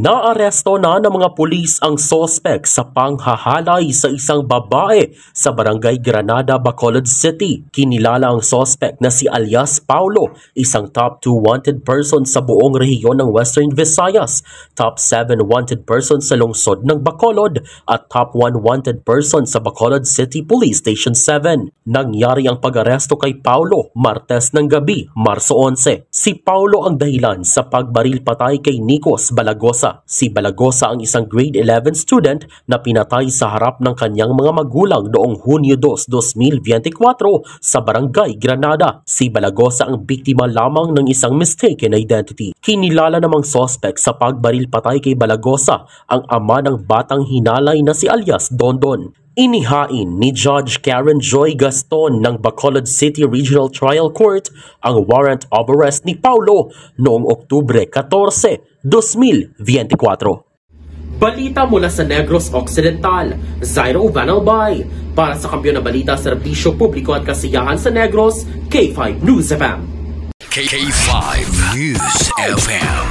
Naaresto na ng mga pulis ang sospek sa panghahalay sa isang babae sa Barangay Granada, Bacolod City. Kinilala ang sospek na si alias Paulo, isang top 2 wanted person sa buong rehiyon ng Western Visayas, top 7 wanted person sa lungsod ng Bacolod at top 1 wanted person sa Bacolod City Police Station 7. Nangyari ang pag-aresto kay Paulo Martes ng gabi, Marso 11. Si Paulo ang dahilan sa pagbaril patay kay Nikos Balagosa. Si Balagosa ang isang grade 11 student na pinatay sa harap ng kanyang mga magulang noong Hunyo 2, 2024 sa Barangay Granada. Si Balagosa ang biktima lamang ng isang mistaken identity. Kinilala namang sospek sa pagbaril patay kay Balagosa ang ama ng batang hinalay na si alias Dondon. Inihain ni Judge Karen Joy Gaston ng Bacolod City Regional Trial Court ang warrant of arrest ni Paulo noong Oktubre 14, 2024. Balita mula sa Negros Occidental, Zairo Vanalbay. Para sa Kampiyon na Balita, Serbisyo Publiko at Kasiyahan sa Negros, K5 News FM. K5 News FM.